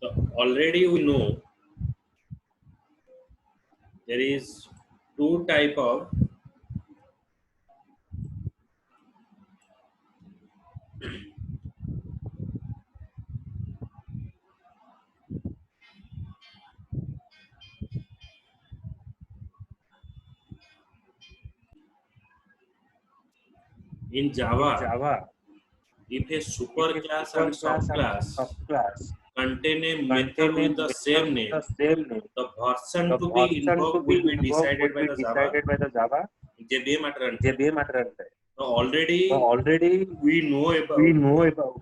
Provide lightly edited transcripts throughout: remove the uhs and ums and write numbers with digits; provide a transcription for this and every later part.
So already we know there is two type of in Java. If a superclass and subclass contain a method with the same name, the version to be invoked will be decided by the Java JVM at runtime. So already we know about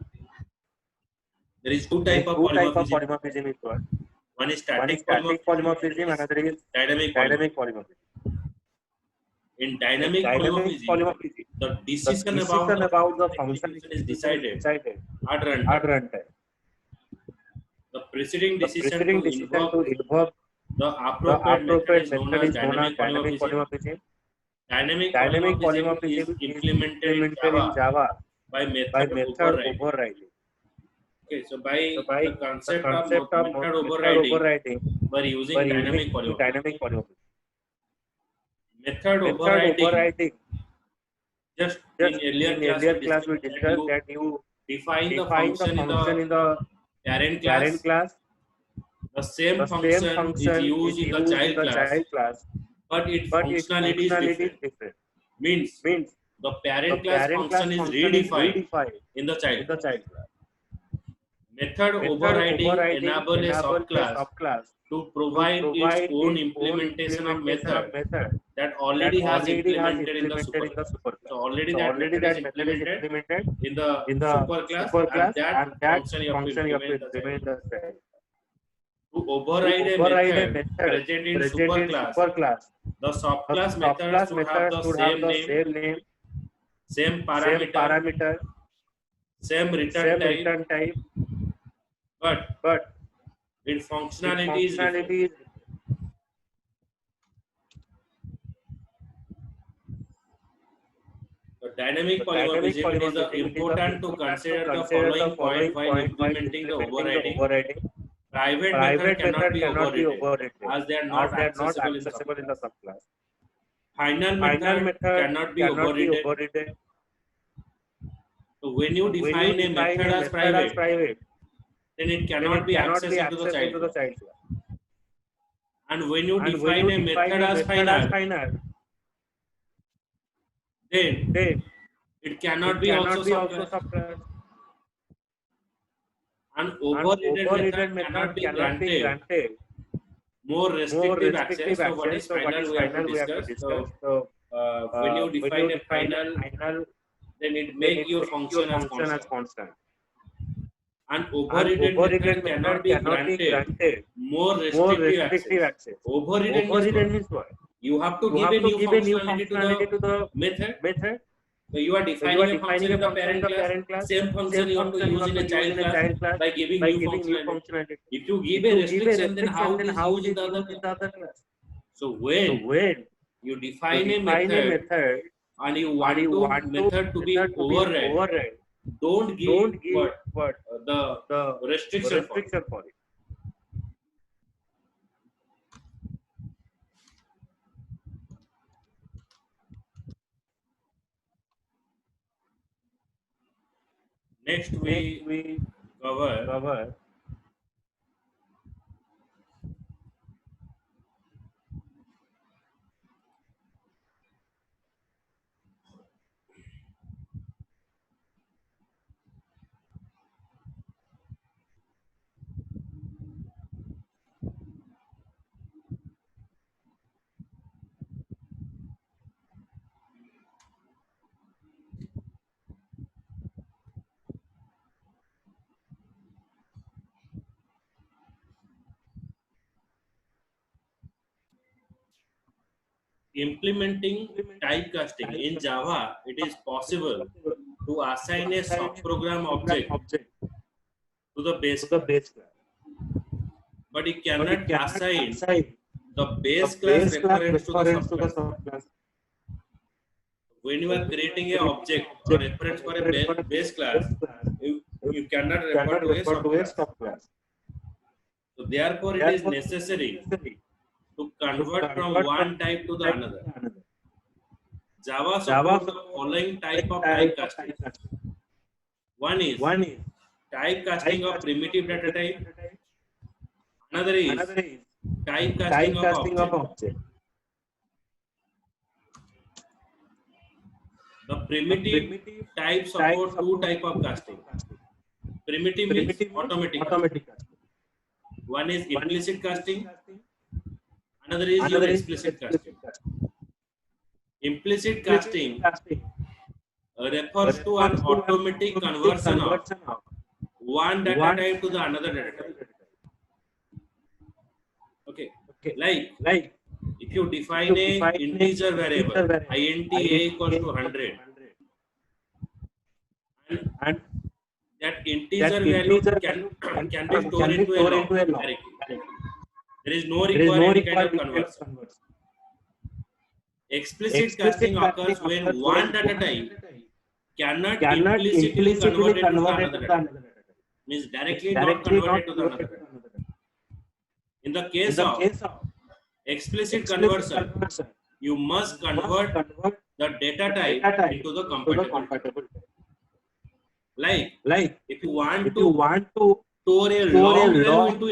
there is two type of polymorphism. One is static polymorphism, another is dynamic polymorphism. In dynamic polymorphism, the decision about the function execution is decided at runtime. The preceding decision to invoke the appropriate method is known as dynamic polymorphism. Dynamic polymorphism is implemented in Java by method overriding. Okay, so by the concept of method overriding, we're using dynamic polymorphism. Method overriding, just in earlier class we discussed that you define the function in the parent class. The same function is used in the child class, but its functionality is different. Means the parent class function is redefined in the child class. Method overriding enable a subclass to provide its own implementation of method that already has implemented in the superclass. So already that method is implemented in the superclass, and that function you have to implement the child. To override a method present in superclass, the subclass methods should have the same name, same parameter, same return type, but its functionality is different. So dynamic polymorphism, it is important to consider the following point while implementing the overriding. Private method cannot be overridden as they are not accessible in the subclass. Final method cannot be overridden. So when you define a method as private, then it cannot be accessed into the child class. And when you define a method as final, then it cannot be also subclass. An overridden method cannot be granted more restrictive access. So what is final we have to discuss. So when you define a final, then it makes your function as constant. An overridden method cannot be granted more restrictive access. Overridden means what? You have to give a new functionality to the method. So you are defining a function in the parent class. Same function you have to use in a child class by giving new functionality. If you give a restriction, then how it is used in the other class? So when you define a method and you want to method to be override, don't give what the restriction for it. Next we cover implementing typecasting. In Java, it is possible to assign a subprogram object to the base class, but it cannot assign the base class reference to the subclass. When you are creating an object or reference for a base class, you cannot refer to a subclass. So therefore, it is necessary to convert from one type to the another. Java supports the following type of typecasting. One is typecasting of primitive data type. Another is typecasting of object. The primitive type support two type of casting. Primitive means automatic casting. One is implicit casting. Another is your explicit casting. Implicit casting refers to an automatic conversion of one data type to the another data type. Okay. Like if you define a integer variable int a equals to 100, and that integer value can be stored into a log directly. There is no require any kind of conversion. Explicit casting occurs when one data type cannot implicitly converted to the another data type. Means directly not converted to the another data type. In the case of explicit conversion, you must convert the data type into the compatible type. Like if you want to store a long value into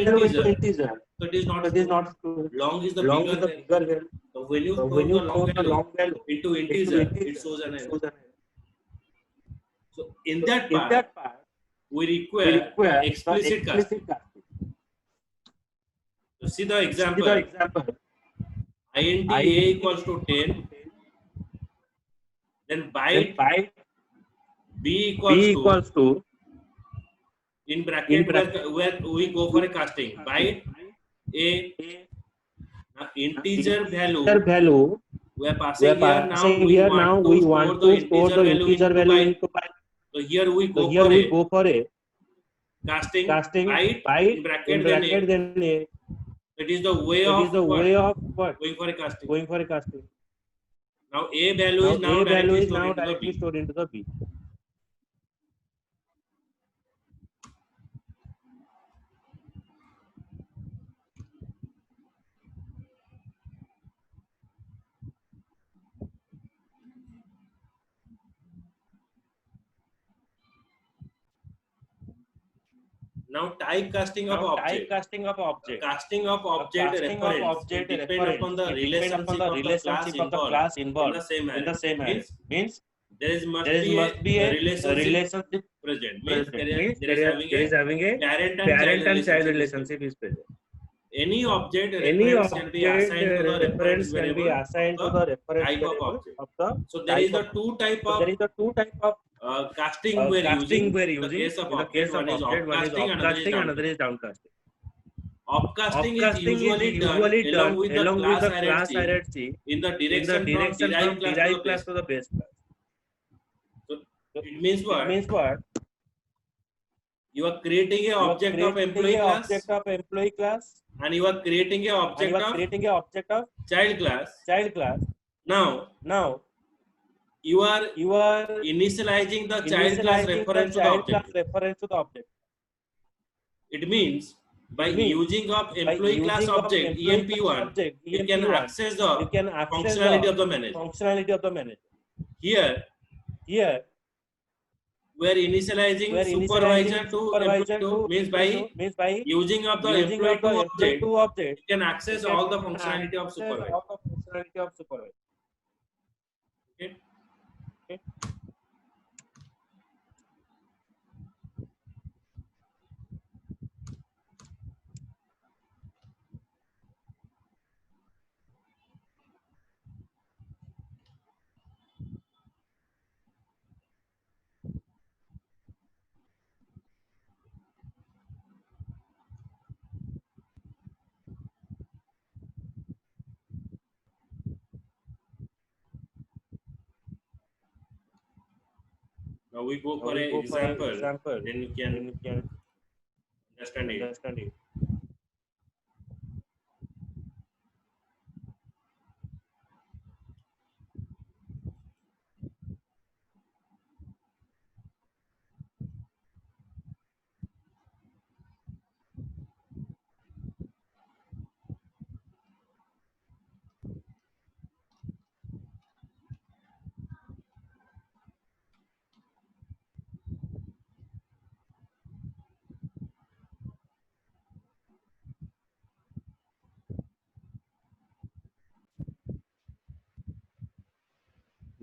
integer, so it is not long is the bigger value. So when you store the long value into integer, it shows an error. So in that part, we require the explicit casting. So see the example. Int a equals to 10. Then byte b equals to in bracket where we go for a casting. Byte a integer value we are passing here. Now we want to store the integer value into byte. So here we go for a casting byte in bracket then a. It is the way of going for a casting. Now a value is now directly stored into the B. Now typecasting of object. Casting of object reference depend upon the relationship of the class involved in the same array. Means there must be a relationship present. Means there is having a parent and child relationship is present. Any object reference can be assigned to the reference variable of the type of object. So there is the two type of casting we're using. In the case of object, one is upcasting, another is downcasting. Upcasting is usually done along with the class hierarchy in the direction from derived class to the base class. So it means what? You are creating an object of employee class, and you are creating an object of child class. Now you are initializing the child class reference to the object. It means by using of employee class object EMP1, you can access the functionality of the manager. Here we are initializing supervisor to means by using of the employee to object, you can access all the functionality of supervisor. Okay. Now we go for an example, then you can understand it.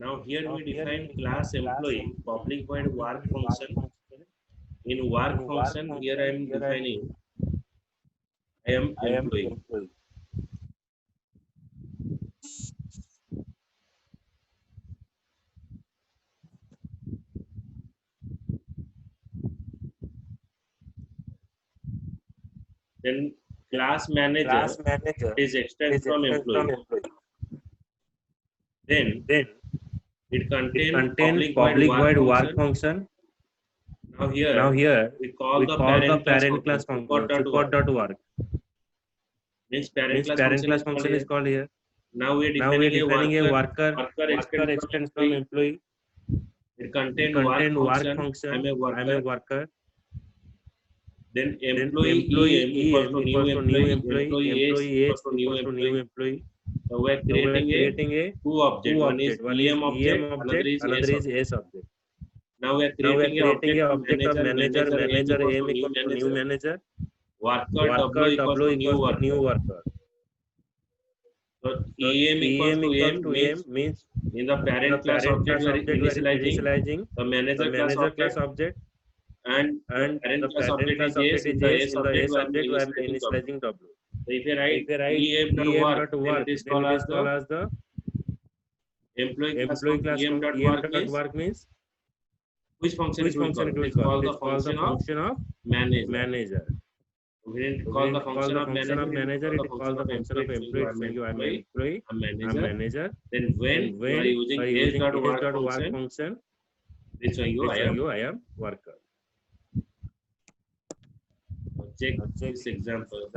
Now here we define class employee public void work function. In work function, here I am defining I am employee. Then class manager is extended from employee. Then it contains public void work function. Now here we call the parent class function support.work. Means parent class function is called here. Now we are defining a worker extends from employee. It contains work function. I'm a worker. Then employee EM equals to new employee S equals to new employee. So we are creating a two object. One is EM object, another is S object. Now we are creating an object of manager M equals to new manager. Worker W equals to new worker. So EM equals to M means in the parent class object we are initializing the manager class object, and the parent class object is S. In the S object we are initializing W. So if you write EM dot work, then it is called as the employee class EM dot work means which function it will call? It is called the function of manager. We didn't call the function of manager, it is called the function of employee. I'm employee, I'm manager. Then when you are using S dot work function, this one I am worker. Check this example.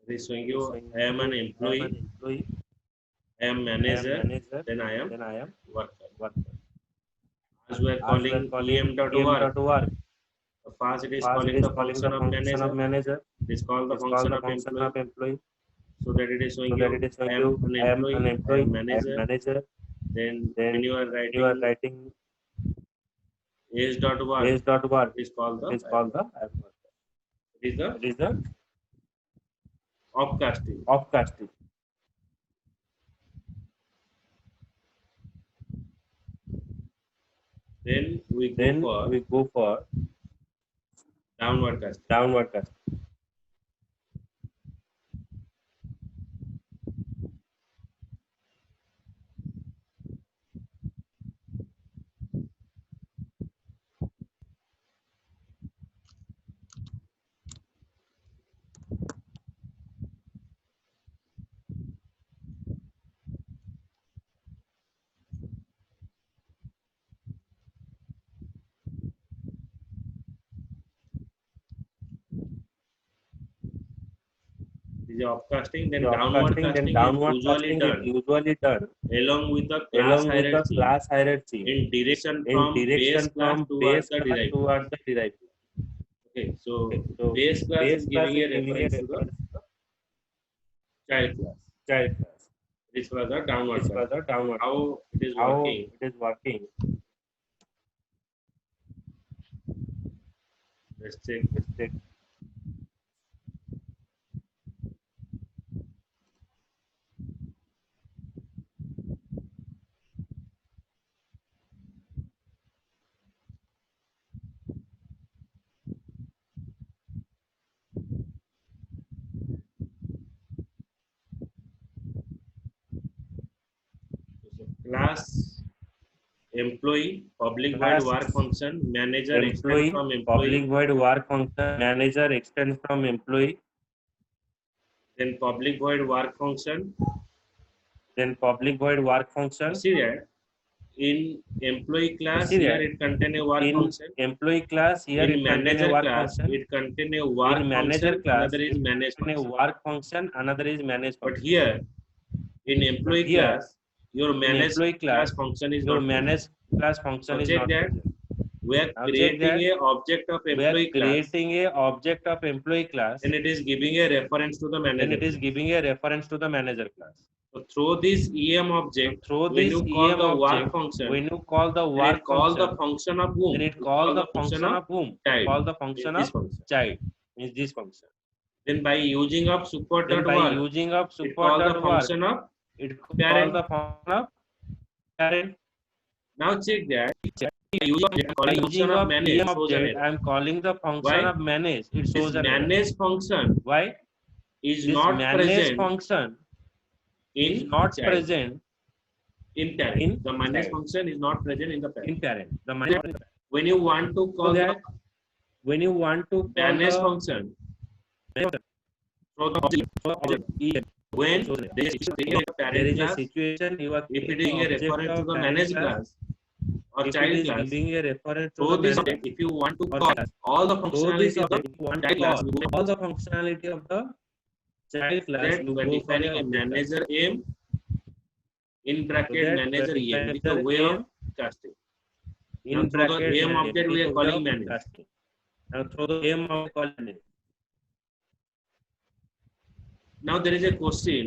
This showing you I am an employee, I am manager, then I am worker. As we are calling EM dot work, first it is calling the function of manager. It is called the function of employee. So that it is showing you I am an employee, I am manager. Then when you are writing S dot work, it is called the it is the upcasting. Then we go for downward casting. This is upcasting, then downward casting is usually done along with the class hierarchy in direction from base class towards the derived. Okay, so base class is giving a reference to the child class. This was the downward class. How it is working? Let's check. Class employee public void work function manager extends from employee. Public void work function manager extends from employee. Then public void work function. See that in employee class, See here that it contain a work in function. employee class, here In it contain a manager work class, function. it contain a work In manager function, class, another is it manage contain a function. work function, another is manage But function. here, in employee Here, class, your in manage employee class class, function is your not manage present. class function Now is check not that present. we are Now check creating that a object of we are employee class, creating a object of employee class, and it is giving a reference to the then manager it is class. giving a reference to the manager class. So through this EM So object, through when this you call EM the work object, function, when you call the then it work call the function, function of then whom? it It call the function function of of whom? child. Call the Is function this of function. child. Is this function. Then by using of support Then dot by work, using of it call the support.work, function of it call parent. the function of parent. Now check that By calling function using of of manage EM shows an object, error. I am calling the function Why? of manage. It This shows an error. manage function Why? is This not manage present function is in not child, present in parent. in The manage child, function is not present in the parent. in parent. The manage When you want to so call the that when you want to call manage the function, so when there is a parent there is a class, situation you are if it creating is a object reference to of the parent manage class, class or if it child is class, giving a reference to so the this manage object, if you want to or call class, all the so this functionality of the object you want to child class, call all the functionality of the child class, that you by go for defining a a object class. manager aim in So bracket that manager EM with the manager way of aim casting. Now in through the bracket aim manager object we are is calling of manage. casting. Now through the aim of calling it. Now there is a question.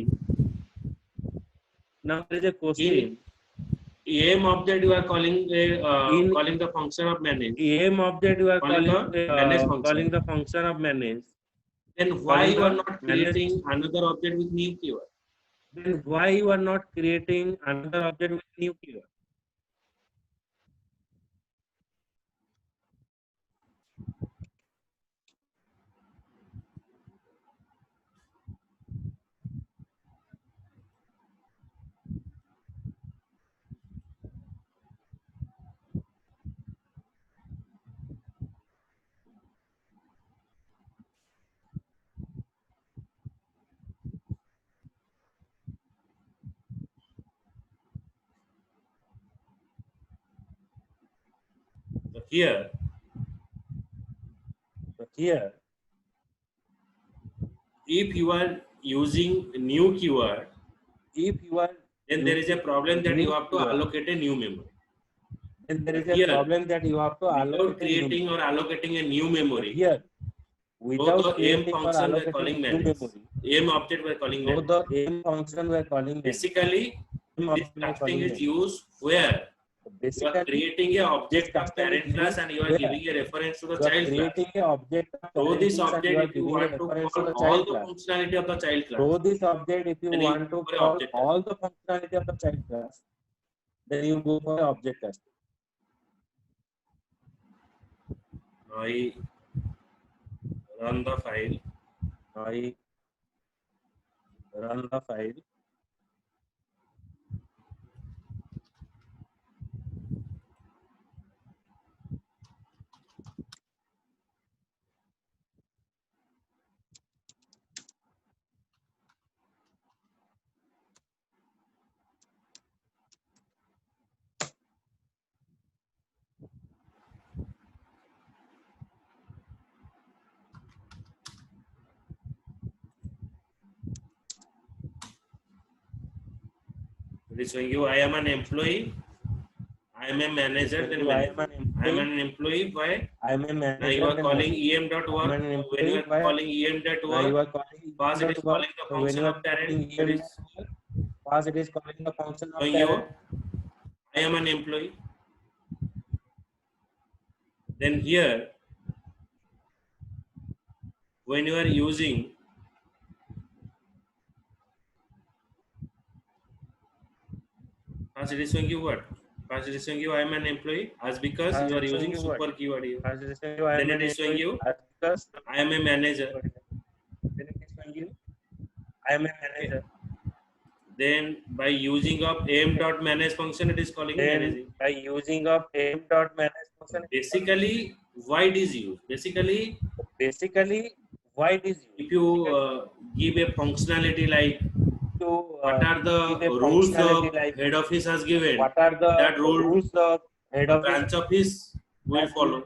Now there is a question. In aim object you are calling In calling the function of manage. aim object you are Calling the manage function. calling the function of manage. Then why Calling you are the not manage. creating another object with new keyword? Then why you are not creating another object with new keyword? So here, if you are using new keyword, if you are then there is a problem that you have to allocate a new memory. then there is Here, a problem that you have to without allocate creating or allocating a new memory. here. Without So the aim creating or function we are allocating calling new manage. memory. Aim object we are calling So manage. the aim function we are calling manage. Basically, this casting is used where you are creating an object of parent class and you are giving a reference to the child class. So this object, if you want to call all the functionality of the child class, So this object, if you then want to go for call object all the functionality of the child class, then you go for object casting. I run the file. I run the file. It is showing you I am an employee. I am a manager. Then manager. I am an employee. Why? I am a manager. Now you are calling em.work. When you are calling em.work, first it is calling the function of parent. First it is calling the function of showing parent. you I am an employee. Then here, when you are using first it is showing you what? First it is showing you I am an employee as because you are using super keyword here. Then it is showing you I am a manager. Then it is showing you I am a manager. Then by using of aim.manage function, it is calling managing. By using of aim.manage function. Basically, why it is used? Basically, why it is used? If you give a functionality like to what are the give a rules the functionality like head office has given, what are the that rule rules the head the office branch office will that follow.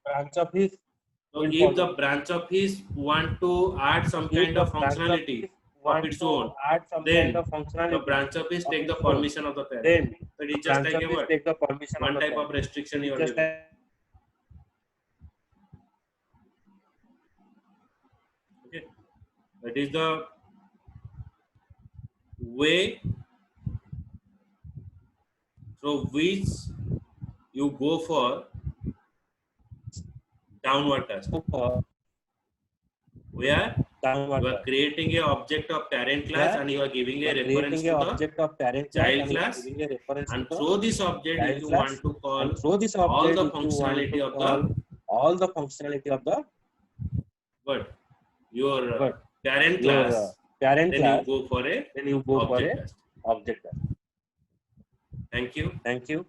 branch office So will if the follow. branch office want to add some If kind the of branch functionality office of want its to own, add some kind then of the functionality branch office of take the its own, permission of the parent. then So it the is just branch like a office what? take the permission of One the type parent. of restriction It you is are just giving. like Okay. That is the way through which you go for downward casting. Where downward you are class. creating a object of parent class Where and you are giving you a are reference creating to a the object of parent class child and you are class, giving a reference to and the through this object if child you class, want to call and through this all the object if you want functionality to of call the all the functionality of the what your but parent your class, parent then you class, go for a then you go for object a class. object class. Thank you. Thank you.